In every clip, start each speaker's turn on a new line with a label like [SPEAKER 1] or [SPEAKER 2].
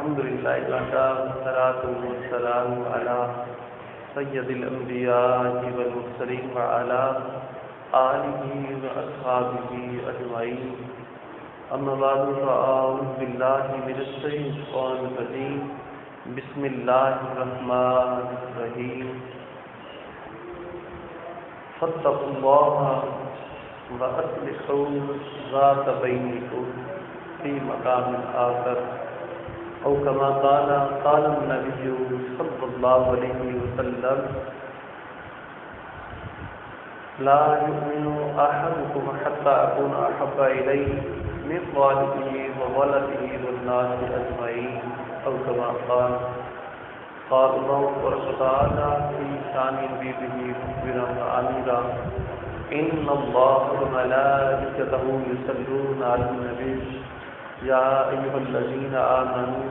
[SPEAKER 1] الحمد لله والصلاة والسلام على سيد الأنبياء والمرسلين وعلى آله وأصحابه أجمعين. أما بعد فأعوذ بالله من الشيطان الرجيم. بسم الله الرحمن الرحيم. فاتقوا الله وأصلحوا ذات بينكم في مقام آخر أو كما قال النبي صلى الله عليه وسلم لا يؤمن أحدكم حتى أكون أحب إليه من والده وولده والناس أجمعين أو كما قال الله تعالى في شان نبيه مخبرا وآمرا إن الله وملائكته يصلون على النبي يا أيها الذين آمنوا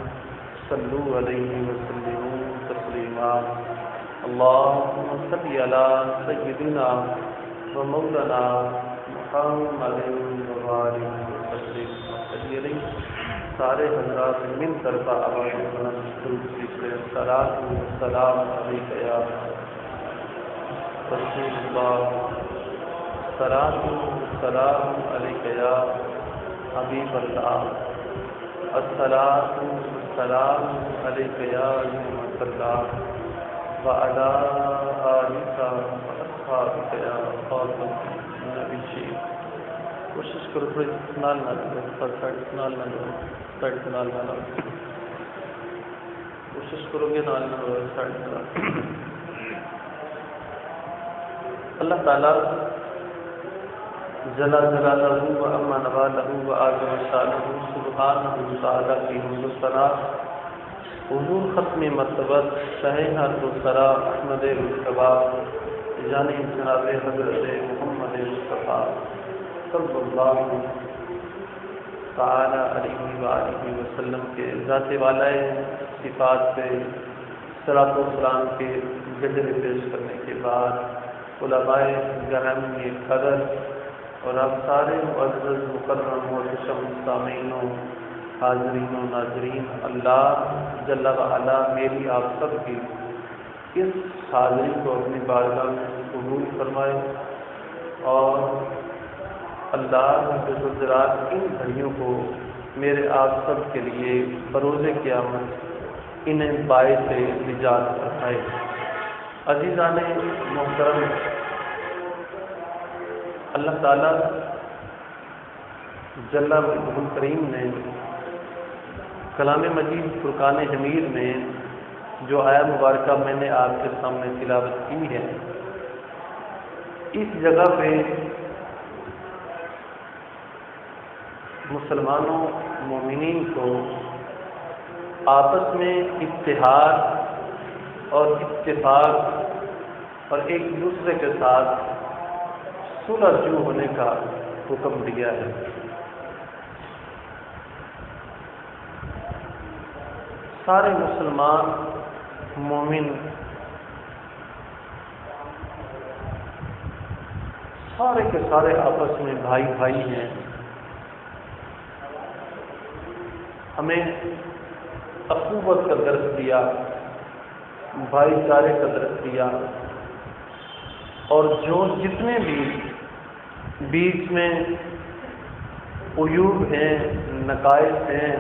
[SPEAKER 1] صلوا عليه وسلموا تسليما. اللهم صل على سيدنا ومولانا محمد وآله وسلم. سارے حضرات من طرف آواز بلند صلاۃ و سلام علیک یا رسول اللہ، صلاۃ و سلام علیک یا حبیب اللہ، الصلاۃ والسلام علیک یا رحمت اللہ وعلی آلک واصحابک یا خاتم النبیین. کوشش کرو تھوڑی نال نہ لگو، کوشش کرو گے نال نہ لگو سائڈ. اللہ تعالیٰ جلا جلالہ و اما نوالہ و اعظم شانہ سبحانہ وتعالی کی حمد و ثنا حضور ختم مرتبت شاہ حق و سرا احمد مصطفیٰ یعنی جناب حضرت محمد مصطفیٰ صلی اللہ تعالی علیہ وآلہ وسلم کے ذات والائے صفات پہ صلاۃ و سلام کے گجر پیش کرنے کے بعد علماء گرامی قدر اور آپ سارے معزز مکرم محتشم سامعین و حاضرین و ناظرین، اللہ جل وعلا میری آپ سب کی اس حاضری کو اپنی بارگاہ میں قبول فرمائے اور اللہ کے ذرات ان گھڑیوں کو میرے آپ سب کے لیے بروز قیامت انہیں باعث نجات فرمائے. عزیزان محترم، اللہ تعالیٰ جل وعلا کریم نے کلام مجید فرقان حمید میں جو آیا مبارکہ میں نے آپ کے سامنے تلاوت کی ہے، اس جگہ پہ مسلمانوں مومنین کو آپس میں اتحاد اور اتفاق اور ایک دوسرے کے ساتھ صلح جو ہونے کا حکم دیا ہے. سارے مسلمان مومن سارے کے سارے آپس میں بھائی بھائی ہیں. ہمیں اخوت کا درس دیا، بھائی چارے کا درس دیا، اور جو جتنے بھی بیچ میں عیوب ہیں، نقائص ہیں،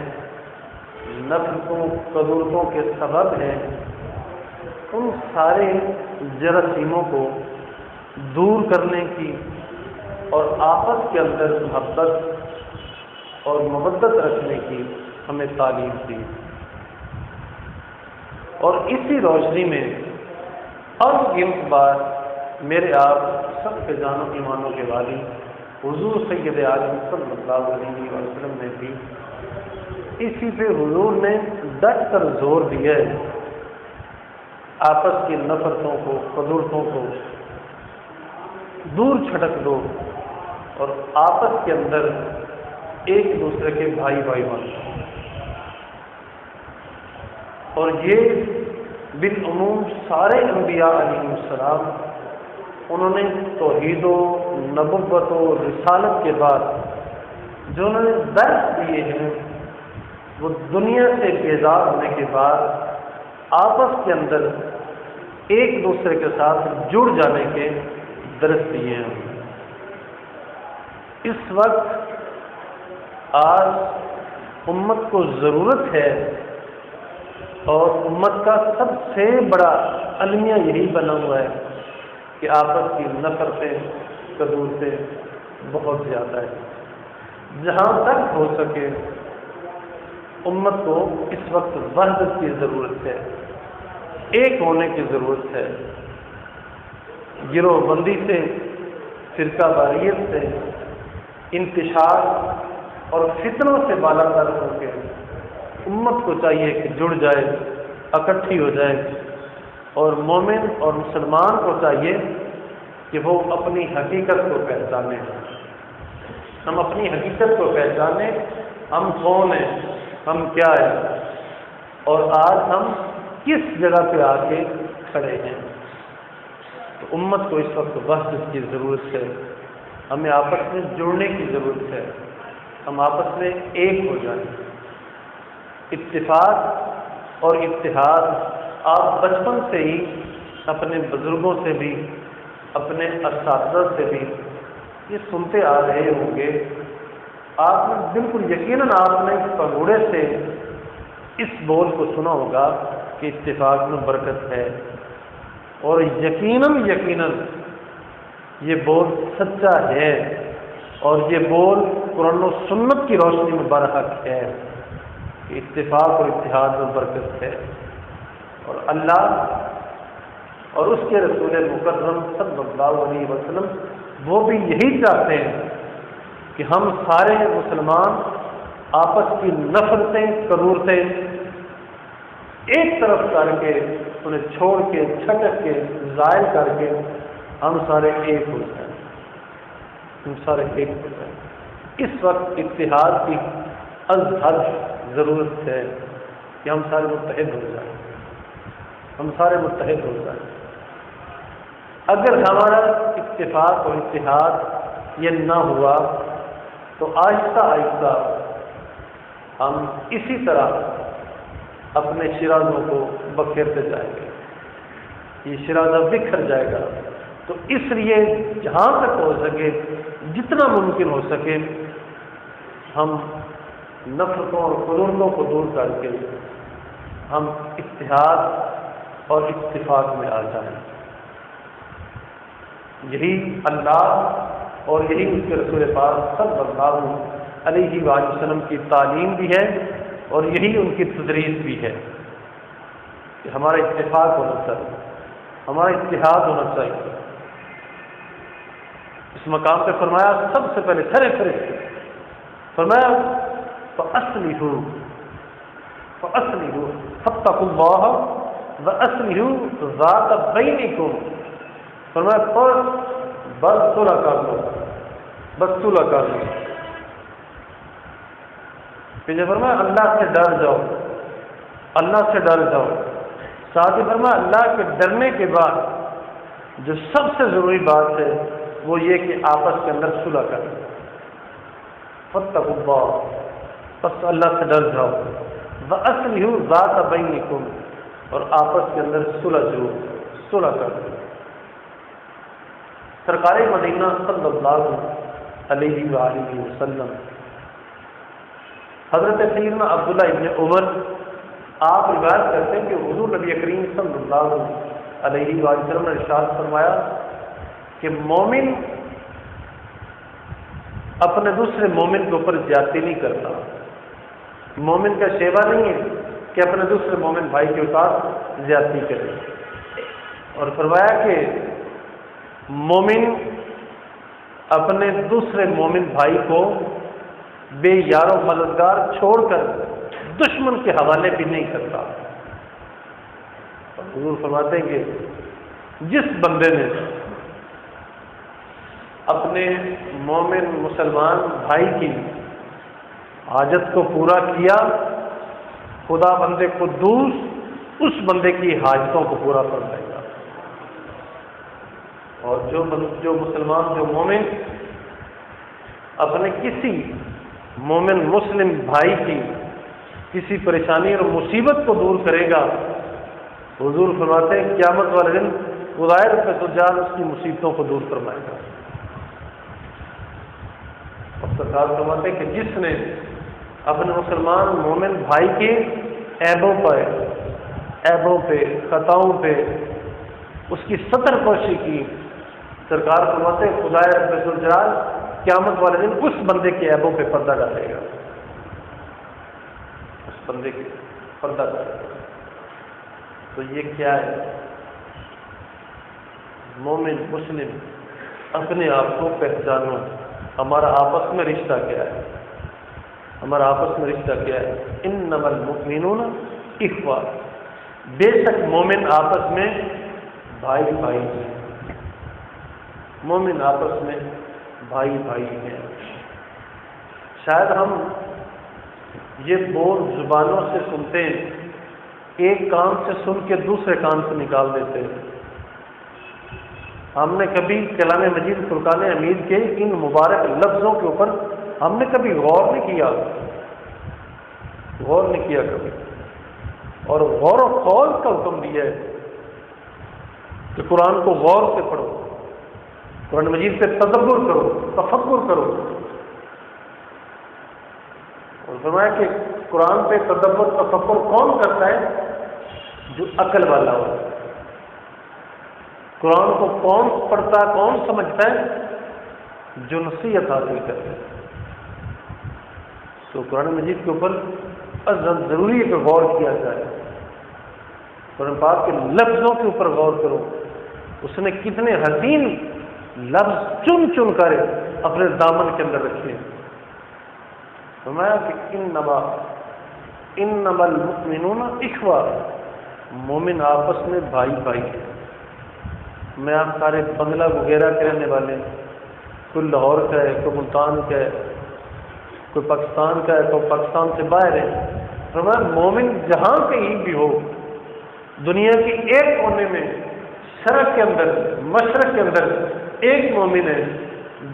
[SPEAKER 1] نفسوں قدرتوں کے سبب ہیں، ان سارے جراثیموں کو دور کرنے کی اور آپس کے اندر محبت اور مودت رکھنے کی ہمیں تعلیم دی. اور اسی روشنی میں اور قیمت بات میرے آپ سب کے جانوں ایمانوں کے والی حضور سید عالم صلی اللہ علیہ وسلم نے بھی اسی پہ حضور نے ڈٹ کر زور دیا ہے. آپس کی نفرتوں کو، قدرتوں کو دور چھٹک دو اور آپس کے اندر ایک دوسرے کے بھائی بھائی بن. اور یہ بالعموم سارے انبیاء علیہ السلام انہوں نے توحید و نبوت و رسالت کے بعد جو انہوں نے درس دیے ہیں وہ دنیا سے بیزار ہونے کے بعد آپس کے اندر ایک دوسرے کے ساتھ جڑ جانے کے درس دیے ہیں۔ اس وقت آج امت کو ضرورت ہے، اور امت کا سب سے بڑا المیہ یہی بنا ہوا ہے کہ آپس کی نفرتیں کدورتیں بہت زیادہ ہے۔ جہاں تک ہو سکے امت کو اس وقت وحدت کی ضرورت ہے، ایک ہونے کی ضرورت ہے۔ گروہ بندی سے، فرقہ واریت سے، انتشار اور فتنوں سے بالا تر ہو کے امت کو چاہیے کہ جڑ جائے، اکٹھی ہو جائے، اور مومن اور مسلمان کو چاہیے کہ وہ اپنی حقیقت کو پہچانے۔ ہم اپنی حقیقت کو پہچانے، ہم کون ہیں، ہم کیا ہیں، اور آج ہم کس جگہ پہ آ کے کھڑے ہیں۔ تو امت کو اس وقت وحدت کی ضرورت ہے، ہمیں آپس میں جڑنے کی ضرورت ہے، ہم آپس میں ایک ہو جائیں۔ اتفاق اور اتحاد آپ بچپن سے ہی اپنے بزرگوں سے بھی، اپنے اساتذہ سے بھی یہ سنتے آ رہے ہوں گے۔ آپ نے بالکل یقیناً آپ نے پگوڑے سے اس بول کو سنا ہوگا کہ اتفاق میں برکت ہے، اور یقیناً یہ بول سچا ہے، اور یہ بول قرآن و سنت کی روشنی میں برحق ہے کہ اتفاق اور اتحاد میں برکت ہے۔ اور اللہ اور اس کے رسول مکرم صلی اللہ علیہ وسلم وہ بھی یہی چاہتے ہیں کہ ہم سارے مسلمان آپس کی نفرتیں کدورتیں ایک طرف کر کے، انہیں چھوڑ کے، چھٹک کے، ظاہر کر کے ہم سارے ایک ہو جائیں، ہم سارے ایک ہو جائیں۔ اس وقت اتحاد کی از حد ضرورت ہے کہ ہم سارے متحد ہو جائیں، ہم سارے متحد ہو جائیں۔ اگر ہمارا اتفاق اور اتحاد یہ نہ ہوا تو آہستہ آہستہ ہم اسی طرح اپنے شرازوں کو بکھیرتے جائیں گے، یہ شرازہ بکھر جائے گا۔ تو اس لیے جہاں تک ہو سکے، جتنا ممکن ہو سکے، ہم نفرتوں اور کدورتوں کو دور کر کے ہم اتحاد اور اتفاق میں آ جائیں۔ یہی اللہ اور یہی اس کے رسول پاک صلی اللہ علیہ وآلہ وسلم کی تعلیم بھی ہے، اور یہی ان کی تدریس بھی ہے کہ ہمارا اتفاق ہونا چاہیے، ہمارا اتحاد ہونا چاہیے۔ اس مقام پہ فرمایا، سب سے پہلے سرے فرمایا فَأَصْلِحُوا فَاتَّقُوا اللَّهَ وَأَصْلِحُوا ذَاتَ بَيْنِكُمْ۔ فرمایا بس صلح کر لو، بس صلح کر لو۔ پھر فرمایا اللہ سے ڈر جاؤ، اللہ سے ڈر جاؤ۔ ساتھ ہی فرمایا اللہ کے ڈرنے کے بعد جو سب سے ضروری بات ہے وہ یہ کہ آپس کے اندر صلح کریں۔ فَاتَّقُوا اللَّهَ، بس اللہ سے ڈر جاؤ۔ وَأَصْلِحُوا ذَاتَ بَيْنِكُمْ، اور آپس کے اندر صلح کر دو۔ سرکار مدینہ صلی اللہ علیہ وآلہ وسلم، حضرت سیدنا عبداللہ ابن عمر آپ روایت کرتے ہیں کہ حضور نبی کریم صلی اللہ علیہ وآلہ وسلم نے ارشاد فرمایا کہ مومن اپنے دوسرے مومن کے اوپر زیادتی نہیں کرتا۔ مومن کا شیوا نہیں ہے کہ اپنے دوسرے مومن بھائی کے ساتھ زیادتی کرے، اور فرمایا کہ مومن اپنے دوسرے مومن بھائی کو بے یار و مددگار چھوڑ کر دشمن کے حوالے بھی نہیں کرتا۔ حضور فرماتے ہیں کہ جس بندے نے اپنے مومن مسلمان بھائی کی حاجت کو پورا کیا، خدا بندے قدوس اس بندے کی حاجتوں کو پورا فرمائے گا۔ اور جو مسلمان، جو مومن اپنے کسی مومن مسلم بھائی کی کسی پریشانی اور مصیبت کو دور کرے گا، حضور فرماتے ہیں قیامت والے دن خدائے رب الجلال اس کی مصیبتوں کو دور فرمائے گا۔ اور سرکار فرماتے ہیں کہ جس نے اپنے مسلمان مومن بھائی کے عیبوں پہ خطاؤں پہ اس کی ستر پوشی کی، سرکار فرماتے ہیں خدائے رب الجلال قیامت والے دن اس بندے کے عیبوں پہ پردہ ڈالے گا، اس بندے کے پردہ ڈالے گا۔ تو یہ کیا ہے؟ مومن مسلم اپنے آپ کو پہچانو، ہمارا آپس میں رشتہ کیا ہے، ہمارا آپس میں رشتہ کیا ہے؟ انما المؤمنون اخوہ، بے شک مومن آپس میں بھائی بھائی ہیں، مومن آپس میں بھائی بھائی ہیں۔ شاید ہم یہ بول زبانوں سے سنتے ہیں، ایک کان سے سن کے دوسرے کان سے نکال دیتے ہیں۔ ہم نے کبھی کلام مجید فرقان حمید کے ان مبارک لفظوں کے اوپر ہم نے کبھی غور نہیں کیا کبھی، اور غور و خوض کا حکم دیا ہے کہ قرآن کو غور سے پڑھو، قرآن مجید پہ تدبر کرو، تفکر کرو، اور فرمایا کہ قرآن پہ تدبر تفکر کون کرتا ہے؟ جو عقل والا ہو۔ قرآن کو کون پڑھتا ہے، کون سمجھتا ہے؟ جو نصیحت حاصل کرتا ہے۔ تو قرآن مجید کے اوپر ضروری ہے کہ غور کیا جائے، قرآن پاک کے لفظوں کے اوپر غور کرو، اس نے کتنے حسین لفظ چن چن کر اپنے دامن کے اندر رکھے ہیں۔ فرمایا کہ انما المؤمنون اخوہ، مومن آپس میں بھائی بھائی ہیں۔ میں آپ سارے بنگلہ وغیرہ کے رہنے والے، کوئی لاہور کا ہے، کوئی ملتان کا ہے، کوئی پاکستان کا ہے، کوئی پاکستان سے باہر ہے، فرمایا مومن جہاں کہیں بھی ہو، دنیا کے ایک کونے میں، شرق کے اندر، مشرق کے اندر ایک مومن ہے،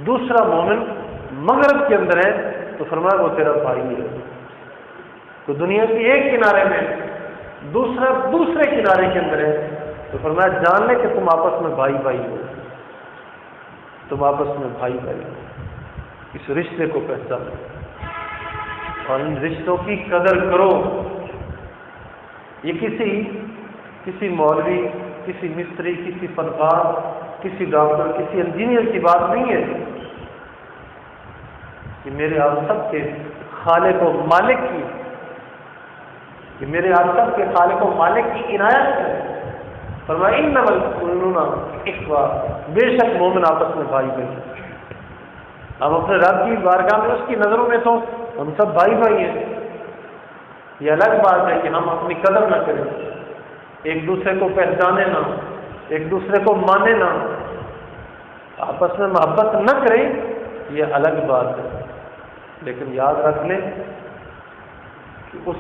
[SPEAKER 1] دوسرا مومن مغرب کے اندر ہے، تو فرمایا وہ تیرا بھائی ہے۔ تو دنیا کے ایک کنارے میں، دوسرا دوسرے کنارے کے اندر ہے، تو فرمایا جان لے کہ تم آپس میں بھائی بھائی ہو، تم آپس میں بھائی بھائی ہو۔ اس رشتے کو پہچانو اور ان رشتوں کی قدر کرو۔ یہ کسی مولوی، کسی مستری، کسی فنکار، کسی ڈاکٹر، کسی انجینئر کی بات نہیں ہے، کہ میرے آپ سب کے خالق و مالک کی، کہ میرے آپ سب کے خالق و مالک کی عنایت ہے۔ فرمایا انما المؤمنون اخوہ، بے شک مومن آپس میں بھائی بھائی ہیں۔ ہم اپنے رب کی بارگاہ میں، اس کی نظروں میں تو ہم سب بھائی بھائی ہیں۔ یہ الگ بات ہے کہ ہم اپنی قدر نہ کریں، ایک دوسرے کو پہچانے نہ، ایک دوسرے کو مانے نہ، آپس میں محبت نہ کریں، یہ الگ بات ہے۔ لیکن یاد رکھ لیں کہ اس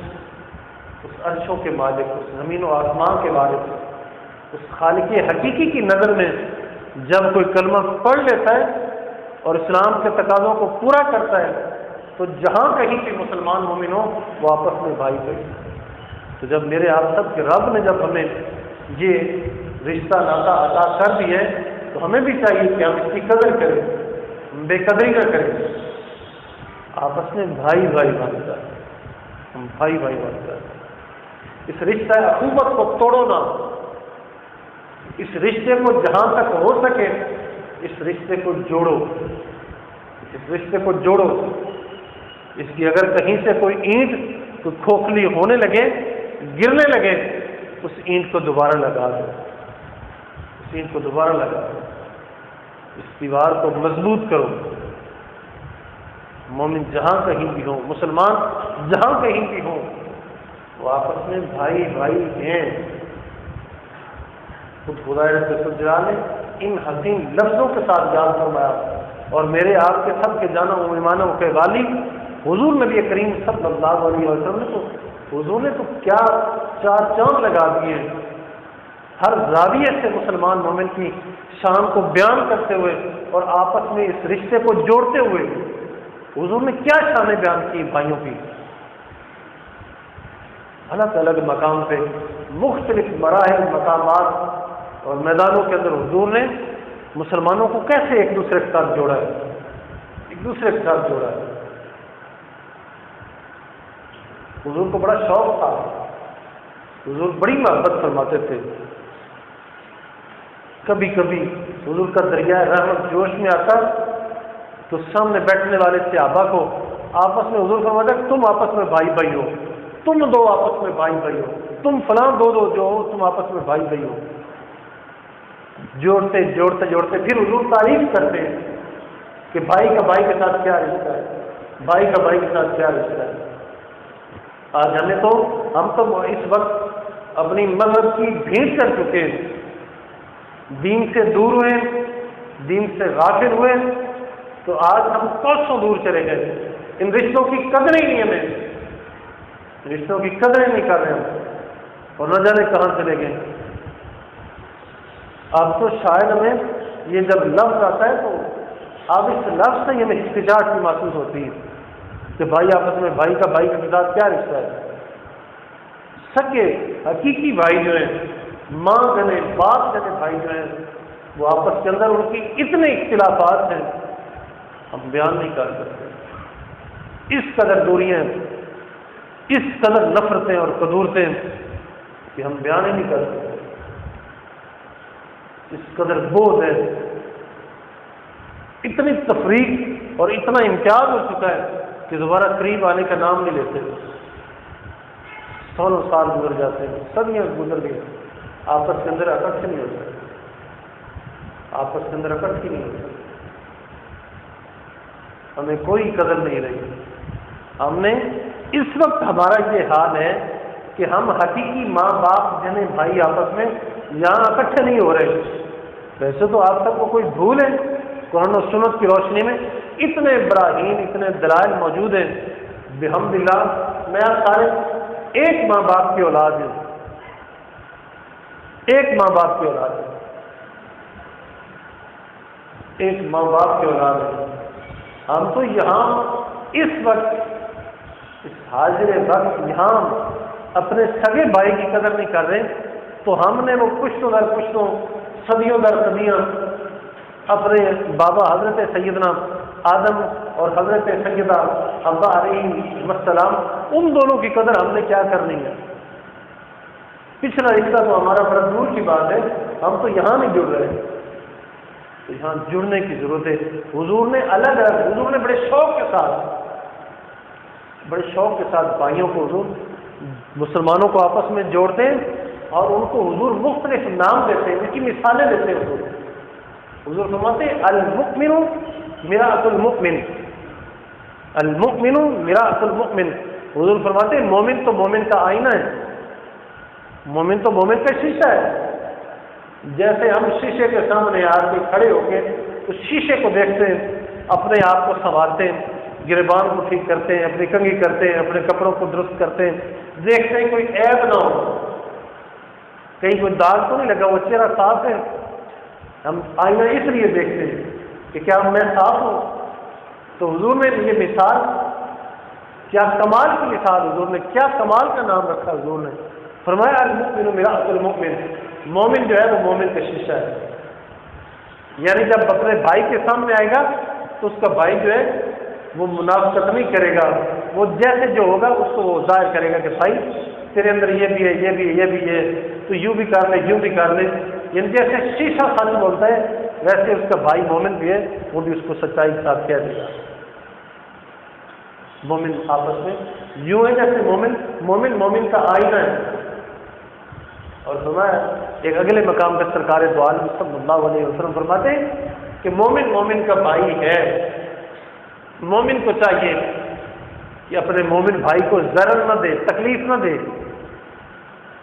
[SPEAKER 1] عرشوں کے مالک، اس زمین و آسمان کے مالک، اس خالق حقیقی کی نظر میں جب کوئی کلمہ پڑھ لیتا ہے اور اسلام کے تقاضوں کو پورا کرتا ہے، تو جہاں کہیں بھی مسلمان مومن ہو وہ آپس میں بھائی بھائی۔ تو جب میرے آپ سب کے رب نے جب ہمیں یہ رشتہ ناطہ عطا کر دی ہے، تو ہمیں بھی چاہیے کہ ہم اس کی قدر کریں، بے قدری نہ کریں، آپس میں بھائی بھائی بن جائیں، ہم بھائی بھائی بن جائیں۔ اس رشتہ اخوت کو توڑو نہ، اس رشتے کو جہاں تک ہو سکے اس رشتے کو جوڑو، اس رشتے کو جوڑو۔ اس کی اگر کہیں سے کوئی اینٹ کوئی کھوکھلی ہونے لگے، گرنے لگے، اس اینٹ کو دوبارہ لگا دو، اس اینٹ کو دوبارہ لگا دو، اس دیوار کو مضبوط کرو۔ مومن جہاں کہیں بھی ہوں، مسلمان جہاں کہیں بھی ہوں، وہ آپس میں بھائی بھائی ہیں۔ خود خدائے رب الجلال نے ان حسین لفظوں کے ساتھ یاد فرمایا، اور میرے آپ کے سب کے جانا و ایمانوں کے غالب حضور نبی کریم صلی اللہ علیہ وسلم نے تو حضور نے تو کیا چار چاند لگا دیے، ہر زاویے سے مسلمان مومن کی شان کو بیان کرتے ہوئے اور آپس میں اس رشتے کو جوڑتے ہوئے حضور نے کیا شانیں بیان کی بھائیوں کی۔ الگ الگ مقام پہ مختلف مراحل، مقامات اور میدانوں کے اندر حضور نے مسلمانوں کو کیسے ایک دوسرے کے ساتھ جوڑا ہے، ایک دوسرے کے ساتھ جوڑا ہے۔ حضور کو بڑا شوق تھا، حضور بڑی محبت فرماتے تھے۔ کبھی کبھی حضور کا دریائے رحمت جوش میں آتا تو سامنے بیٹھنے والے صحابہ کو آپس میں حضور فرماتا کہ تم آپس میں بھائی بھائی ہو، تم دو آپس میں بھائی بھائی ہو، تم فلاں دو جو ہو تم آپس میں بھائی بھائی ہو۔ جوڑتے جوڑتے جوڑتے پھر حضور تعریف کرتے ہیں کہ بھائی کا بھائی کے ساتھ کیا رشتہ ہے، بھائی کا بھائی کے ساتھ کیا رشتہ ہے۔ آج ہم تو اس وقت اپنی مذہب کی بھیڑ کر چکے ہیں، دین سے دور ہوئے، دین سے غافل ہوئے، تو آج ہم کوسوں دور چلے گئے، ان رشتوں کی قدر ہی نہیں ہمیں، رشتوں کی قدر ہی نہیں کر رہے ہم، اور نہ جانے کہاں چلے گئے۔ اب تو شاید ہمیں یہ جب لفظ آتا ہے تو اب اس لفظ سے ہمیں ہچکچاہٹ بھی محسوس ہوتی ہے کہ بھائی آپس میں بھائی کا بھائی کے ساتھ کیا رشتہ ہے۔ سچے حقیقی بھائی جو ہیں، ماں جنے باپ جنے بھائی جو ہیں، وہ آپس کے اندر ان کی اتنے اختلافات ہیں ہم بیان نہیں کر سکتے۔ اس قدر دوریاں، اس قدر نفرتیں اور قدورتیں کہ ہم بیان ہی نہیں کر سکتے۔ اس قدر بوجھ ہے، اتنی تفریق اور اتنا امتیاز ہو چکا ہے کہ دوبارہ قریب آنے کا نام نہیں لیتے۔ سالوں سال گزر جاتے ہیں، صدیاں گزر گئی، آپس کے اندر اکٹھ نہیں ہوتا، آپس کے اندر اکٹھ ہی نہیں ہوتا، ہمیں کوئی قدر نہیں رہی۔ ہم نے اس وقت ہمارا یہ حال ہے کہ ہم حقیقی ماں باپ جنے بھائی آپس میں یہاں اکٹھے نہیں ہو رہے۔ ویسے تو آپ سب کو کوئی بھول ہے، قرآن و سنت کی روشنی میں اتنے براہین، اتنے دلائل موجود ہیں، بحمدللہ میں آپ سارے ایک ماں باپ کی اولاد ہیں، ایک ماں باپ کی اولاد ہے، ایک ماں باپ کی اولاد ہے۔ ہم تو یہاں اس وقت، اس حاضر وقت یہاں اپنے سگے بھائی کی قدر نہیں کر رہے، تو ہم نے وہ پشتوں در پشتوں، صدیوں در صدیاں اپنے بابا حضرت سیدنا آدم اور حضرت سیدہ حوا علیہ السلام، ان دونوں کی قدر ہم نے کیا کرنی ہے۔ پچھلا رشتہ تو ہمارا بڑا دور کی بات ہے، ہم تو یہاں نہیں جڑ رہے، تو یہاں جڑنے کی ضرورت ہے۔ حضور نے الگ الگ، حضور نے بڑے شوق کے ساتھ بھائیوں کو، حضور مسلمانوں کو آپس میں جوڑتے ہیں اور ان کو حضور مختلف نام دیتے ہیں، ان کی مثالیں دیتے ہیں۔ حضور فرماتے ہیں المؤمن مرآۃ المؤمن، المؤمن مرآۃ المؤمن۔ حضور فرماتے ہیں مومن تو مومن کا آئینہ ہے، مومن تو مومن کا شیشہ ہے۔ جیسے ہم شیشے کے سامنے آ کے کھڑے ہو کے اس شیشے کو دیکھتے ہیں، اپنے آپ کو سنوارتے ہیں، گریبان کو ٹھیک کرتے ہیں، اپنی کنگھی کرتے ہیں، اپنے کپڑوں کو درست کرتے ہیں، دیکھتے ہیں کوئی عیب نہ ہو، کہیں کوئی داغ تو نہیں لگا، وہ چہرہ صاف ہے۔ ہم آئینہ اس لیے دیکھتے ہیں کہ کیا میں صاف ہوں۔ تو حضور نے یہ مثال، کیا کمال کی مثال، حضور نے کیا کمال کا نام رکھا۔ حضور نے فرمایا المؤمن مرآۃ المؤمن، مومن جو ہے وہ مومن کا شیشہ ہے۔ یعنی جب اپنے بھائی کے سامنے آئے گا تو اس کا بھائی جو ہے وہ منافقت نہیں کرے گا، وہ جیسے جو ہوگا اس کو وہ ظاہر کرے گا کہ بھائی تیرے اندر یہ بھی ہے، یہ بھی ہے، یہ بھی ہے، تو یوں بھی کر لے، یوں بھی کر لے۔ یعنی جیسے شیشہ خالی بولتا ہے ویسے اس کا بھائی مومن بھی ہے، وہ بھی اس کو سچائی کے ساتھ کہہ دے گا۔ مومن آپس میں یوں ہے جیسے مومن مومن کا آئینہ ہے۔ اور فرمایا ایک اگلے مقام پر سرکار دو عالم صلی اللہ علیہ وسلم فرماتے ہیں کہ مومن مومن کا بھائی ہے۔ مومن کو چاہیے کہ اپنے مومن بھائی کو ضرر نہ دے، تکلیف نہ دے،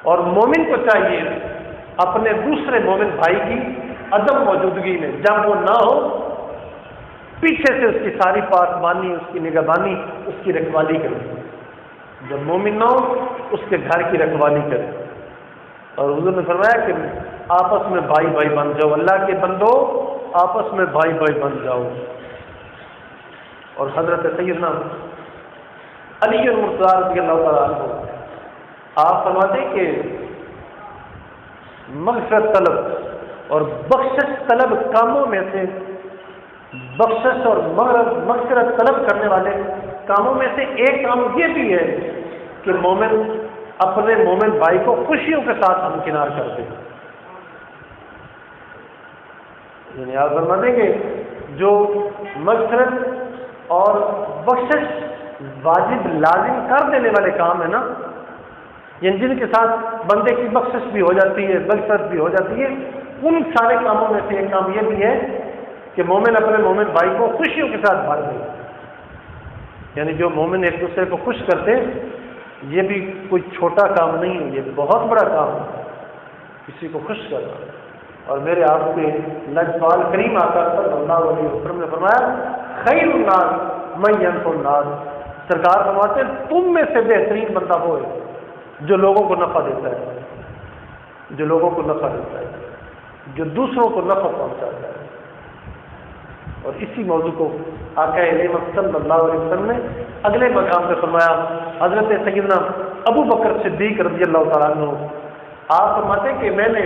[SPEAKER 1] اور مومن کو چاہیے اپنے دوسرے مومن بھائی کی عدم موجودگی میں، جب وہ نہ ہو، پیچھے سے اس کی ساری پاسبانی، اس کی نگہبانی، اس کی رکھوالی کرے۔ جب مومن نہ ہو اس کے گھر کی رکھوالی کرے۔ اور حضور نے فرمایا کہ آپس میں بھائی بھائی بن جاؤ، اللہ کے بندو آپس میں بھائی بھائی بن جاؤ۔ اور حضرت سیدنا علی المرتضیٰ رضی اللہ تعالیٰ عنہ آپ فرماتے ہیں کہ مغفرت طلب اور بخشش طلب کاموں میں سے، بخشش اور مغفرت طلب کرنے والے کاموں میں سے ایک کام یہ بھی ہے کہ مومن اپنے مومن بھائی کو خوشیوں کے ساتھ ہمکنار کر دے. یعنی آپ فرما دیں کہ جو مغفرت اور بخشش واجب لازم کر دینے والے کام ہیں نا، یعنی جن کے ساتھ بندے کی بخشش بھی ہو جاتی ہے، مغفرت بھی ہو جاتی ہے، ان سارے کاموں میں سے ایک کام یہ بھی ہے کہ مومن اپنے مومن بھائی کو خوشیوں کے ساتھ بھر دے. یعنی جو مومن ایک دوسرے کو خوش کرتے، یہ بھی کوئی چھوٹا کام نہیں ہے، یہ بہت بڑا کام ہے کسی کو خوش کرنا. اور میرے آپ کے لجپال کریم آقا صلی اللہ علیہ وسلم نے فرمایا خیر الناس من ینفع الناس. سرکار فرماتے ہیں تم میں سے بہترین بندہ وہ ہے جو لوگوں کو نفع دیتا ہے، جو لوگوں کو نفع دیتا ہے، جو دوسروں کو نفع پہنچاتا ہے. اور اسی موضوع کو آقا نعمت صلی اللہ علیہ وسلم نے اگلے مقام پہ فرمایا. حضرت سیدنا ابو بکر صدیق رضی اللہ تعالیٰ عنہ آپ فرماتے ہیں کہ میں نے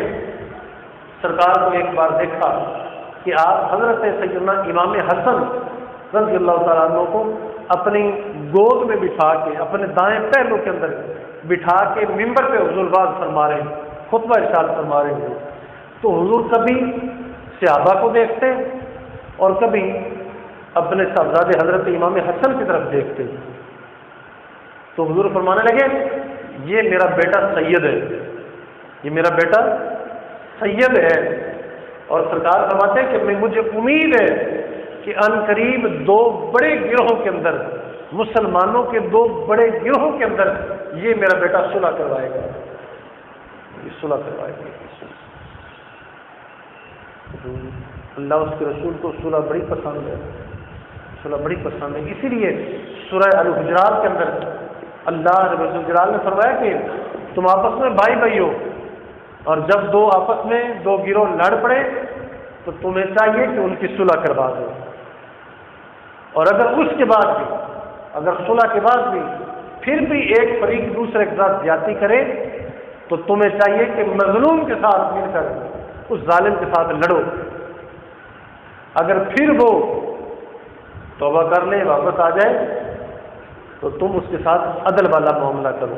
[SPEAKER 1] سرکار کو ایک بار دیکھا کہ آپ حضرت سیدنا امام حسن رضی اللہ تعالیٰ عنہ کو اپنی گود میں بٹھا کے اپنے دائیں پہلو کے اندر بٹھا کے ممبر پہ حضور باز فرما رہے ہیں، خطبہ ارشاد فرما رہے ہیں. تو حضور کبھی صحابہ کو دیکھتے اور کبھی اپنے صاحبزادے حضرت امام حسن کی طرف دیکھتے. تو حضور فرمانے لگے یہ میرا بیٹا سید ہے، یہ میرا بیٹا سید ہے. اور سرکار فرماتے ہیں کہ مجھے امید ہے کہ ان قریب دو بڑے گروہوں کے اندر، مسلمانوں کے دو بڑے گروہوں کے اندر یہ میرا بیٹا صلح کروائے گا، یہ صلح کروائے گا. اللہ اس کے رسول کو صلح بڑی پسند ہے، صلح بڑی پسند ہے. اسی لیے سورہ الحجرات کے اندر اللہ رب الجلال نے فرمایا کہ تم آپس میں بھائی بھائی ہو، اور جب دو آپس میں دو گروہ لڑ پڑے تو تمہیں چاہیے کہ ان کی صلح کروا دو. اور اگر اس کے بعد بھی، اگر صلح کے بعد بھی پھر بھی ایک فریق دوسرے کے ساتھ زیادتی کرے تو تمہیں چاہیے کہ مظلوم کے ساتھ مل کر اس ظالم کے ساتھ لڑو. اگر پھر وہ توبہ کر لے، واپس آ جائے تو تم اس کے ساتھ عدل والا معاملہ کرو،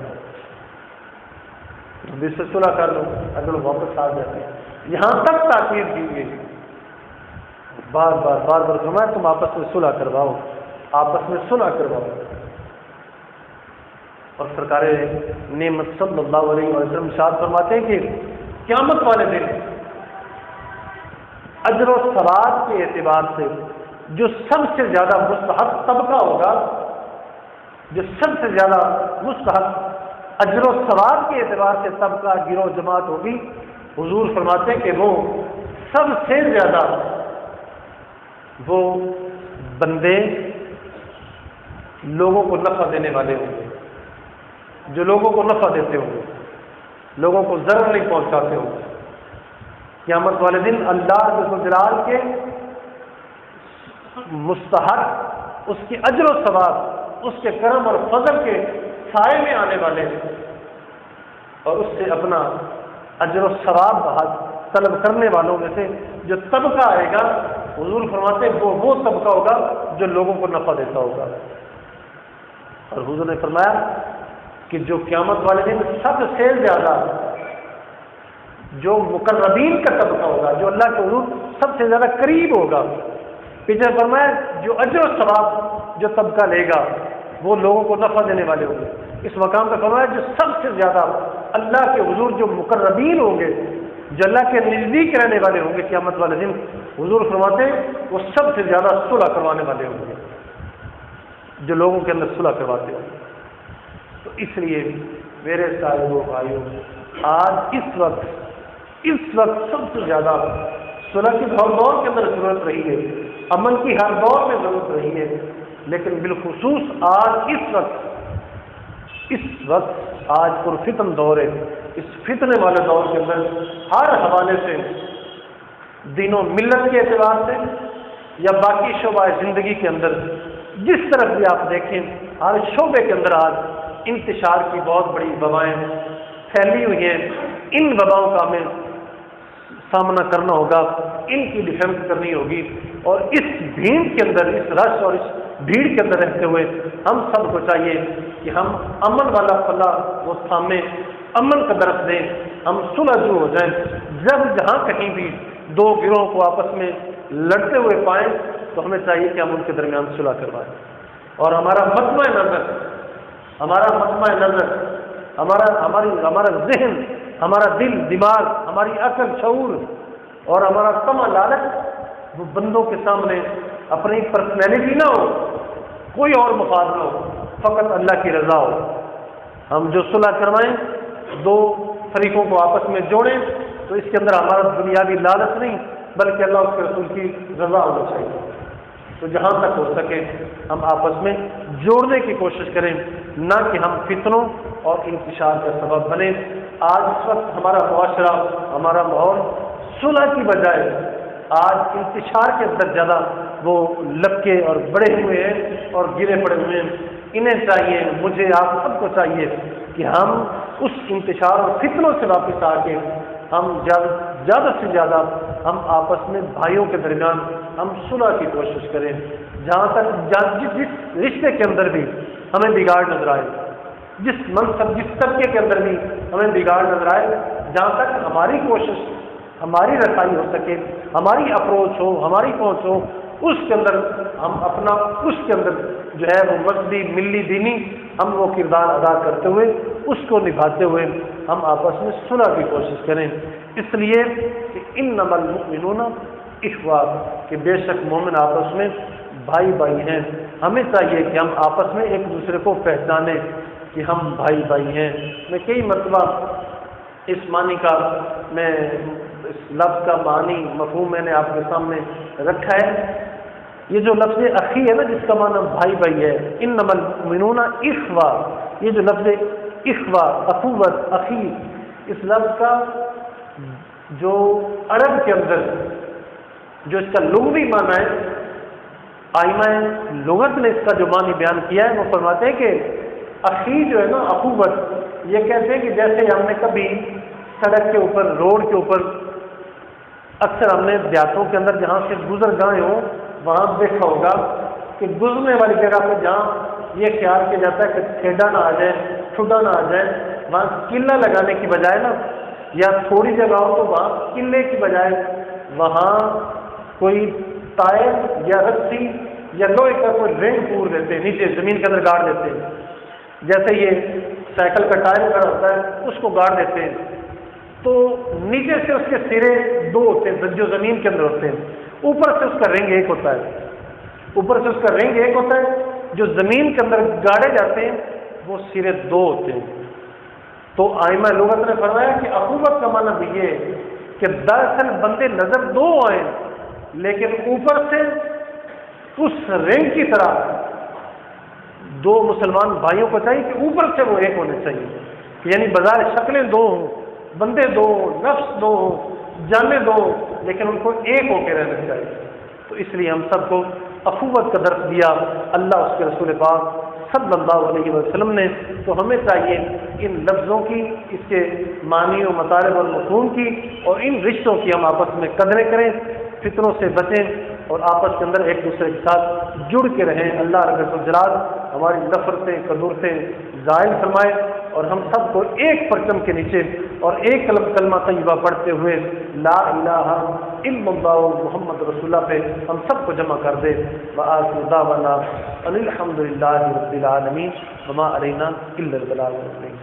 [SPEAKER 1] تم اس سے صلح کر لو. اگر وہ واپس آ جائے، یہاں تک تاکید کی گئی، بار بار فرمایا تم آپس میں صلح کرواؤ، آپس میں صلح کرواؤ. اور سرکار نعمت صلی اللہ علیہ وسلم ارشاد فرماتے ہیں کہ قیامت والے دن اجر و ثواب کے اعتبار سے جو سب سے زیادہ مستحق طبقہ ہوگا، جو سب سے زیادہ مستحق اجر و ثواب کے اعتبار سے طبقہ گروہ جماعت ہوگی، حضور فرماتے ہیں کہ وہ سب سے زیادہ وہ بندے لوگوں کو نفع دینے والے ہوں گے، جو لوگوں کو نفع دیتے ہوں گے، لوگوں کو ضرر نہیں پہنچاتے ہوں گے. قیامت والے دن اللہ رب الجلال کے مستحق اس کی اجر و ثواب، اس کے کرم اور فضل کے سائے میں آنے والے اور اس سے اپنا اجر و ثواب طلب کرنے والوں میں سے جو طبقہ آئے گا، حضور فرماتے ہیں وہ طبقہ ہوگا جو لوگوں کو نفع دیتا ہوگا. اور حضور نے فرمایا کہ جو قیامت والے دن سب سے زیادہ جو مقربین کا طبقہ ہوگا، جو اللہ کے حضور سب سے زیادہ قریب ہوگا، پیچھے فرمایا جو اجر و ثواب جو طبقہ لے گا وہ لوگوں کو نفع دینے والے ہوں گے. اس مقام پر فرمایا جو سب سے زیادہ اللہ کے حضور جو مقربین ہوں گے، جو اللہ کے نزدیک رہنے والے ہوں گے قیامت والے دن، حضور فرماتے ہیں وہ سب سے زیادہ صلح کروانے والے ہوں گے، جو لوگوں کے اندر صلح کرواتے ہوں گے. تو اس لیے میرے سارے بھائیوں، آج اس وقت سب سے زیادہ صلح کی ہر دور کے اندر ضرورت رہی ہے، امن کی ہر دور میں ضرورت رہی ہے، لیکن بالخصوص آج اس وقت آج پرفتن دور ہے. اس فتنے والے دور کے اندر ہر حوالے سے، دین و ملت کے اعتبار سے یا باقی شعبہ زندگی کے اندر، جس طرف بھی آپ دیکھیں ہر شعبے کے اندر آج انتشار کی بہت بڑی وبائیں پھیلی ہوئی ہیں، ان وباؤں کا ہمیں سامنا کرنا ہوگا، ان کی ڈیفینس کرنی ہوگی، اور اس بھیڑ کے اندر، اس رش اور اس بھیڑ کے اندر رہتے ہوئے ہم سب کو چاہیے کہ ہم امن والا پلہ وہ تھامیں، امن کا درس دیں، ہم صلح جو ہو جائیں۔ جب جہاں کہیں بھی دو گروہ کو آپس میں لڑتے ہوئے پائیں تو ہمیں چاہیے کہ ہم ان کے درمیان صلح کروائیں، اور ہمارا مطمع نظر، ہمارا ذہن، ہمارا دل دماغ، ہماری عقل شعور اور ہمارا طمع لالچ وہ بندوں کے سامنے اپنی پرسنالٹی نہ ہو، کوئی اور مفاد نہ ہو، فقط اللہ کی رضا ہو۔ ہم جو صلح کروائیں، دو فریقوں کو آپس میں جوڑیں، تو اس کے اندر ہمارا دنیاوی لالچ نہیں بلکہ اللہ اس کے رسول کی رضا ہونا چاہیے۔ تو جہاں تک ہو سکے ہم آپس میں جوڑنے کی کوشش کریں، نہ کہ ہم فتنوں اور انتشار کا سبب بنیں۔ آج اس وقت ہمارا معاشرہ، ہمارا ماحول صلح کی بجائے آج انتشار کے اندر زیادہ وہ لپکے اور بڑے ہوئے ہیں اور گرے پڑے ہوئے ہیں۔ انہیں چاہیے، مجھے آپ سب کو چاہیے کہ ہم اس انتشار اور فتنوں سے واپس آ کے ہم زیادہ سے زیادہ ہم آپس میں بھائیوں کے درمیان ہم صلح کی کوشش کریں، جہاں تک جس رشتے کے اندر بھی ہمیں بگاڑ نظر آئے، جس منصب، جس طبقے کے اندر بھی ہمیں بگاڑ نظر آئے، جہاں تک ہماری کوشش، ہماری رسائی ہو سکے، ہماری اپروچ ہو، ہماری پہنچ ہو، اس کے اندر ہم اپنا، اس کے اندر جو ہے وہ مذہبی، ملی، دینی ہم وہ کردار ادا کرتے ہوئے، اس کو نبھاتے ہوئے ہم آپس میں صلح کی کوشش کریں۔ اس لیے کہ انما المؤمنون اخوہ، کہ بے شک مومن آپس میں بھائی بھائی ہیں۔ ہمیں چاہیے کہ ہم آپس میں ایک دوسرے کو پہچانیں کہ ہم بھائی بھائی ہیں۔ میں کئی مرتبہ اس معنی کا، میں اس لفظ کا معنی، مفہوم میں نے آپ کے سامنے رکھا ہے۔ یہ جو لفظ اخی ہے نا، جس کا معنی بھائی بھائی ہے، انما المؤمنون اخوہ، یہ جو لفظ اخوہ، اخوت، اخی، اس لفظ کا جو عرب کے اندر جو اس کا لغوی معنی ہے، آئمہ لغت نے اس کا جو معنی بیان کیا ہے، وہ فرماتے ہیں کہ اخی جو ہے نا، اخوت، یہ کہتے ہیں کہ جیسے ہم نے کبھی سڑک کے اوپر، روڈ کے اوپر، اکثر ہم نے دیہاتوں کے اندر جہاں سے گزر گئے ہوں وہاں دیکھا ہوگا کہ گزرنے والی جگہ پہ جہاں یہ خیال کیا جاتا ہے کہ ٹھیڈا نہ آ جائے، ٹھڈا نہ آ جائے، وہاں قلعہ لگانے کی بجائے نا، یا تھوڑی جگہ ہو تو وہاں قلعے کی بجائے وہاں کوئی ٹائر یا رسی یا لوہے کا کوئی رنگ پور دیتے ہیں، نیچے زمین کے اندر گاڑ دیتے ہیں۔ جیسے یہ سائیکل کا ٹائر کھڑا ہوتا ہے، اس کو گاڑ دیتے ہیں، تو نیچے سے اس کے سرے دو ہوتے ہیں جو زمین کے اندر ہوتے ہیں، اوپر سے اس کا رنگ ایک ہوتا ہے، اوپر سے اس کا رنگ ایک ہوتا ہے، جو زمین کے اندر گاڑے جاتے ہیں وہ سرے دو ہوتے ہیں۔ تو آئمہ لغت نے فرمایا کہ اخوت کا معنی بھی یہ ہے کہ دراصل بندے نظر دو آئیں، لیکن اوپر سے اس رنگ کی طرح دو مسلمان بھائیوں کو چاہیے کہ اوپر سے وہ ایک ہونے چاہیے، یعنی بظاہر شکلیں دو ہوں، بندے دو ہوں، نفس دو ہوں، جانیں دو، لیکن ان کو ایک ہو کے رہنا چاہیے۔ تو اس لیے ہم سب کو اخوت کا درس دیا اللہ، اس کے رسول پاک صلی اللہ علیہ وسلم نے۔ تو ہمیں چاہیے ان لفظوں کی، اس کے معنی و مطالب اور مفہوم کی، اور ان رشتوں کی ہم آپس میں قدریں کریں، فتنوں سے بچیں اور آپس کے اندر ایک دوسرے کے ساتھ جڑ کے رہیں۔ اللہ رب الجلال ہماری نفرتیں، کدورتیں زائل فرمائے، اور ہم سب کو ایک پرچم کے نیچے اور ایک کلمہ طیبہ پڑھتے ہوئے لا الہ الا اللہ محمد رسول اللہ پہ ہم سب کو جمع کر دے۔ وآخر دعوانا ان الحمد للہ رب العالمین وما علینا الا البلاغ المبین۔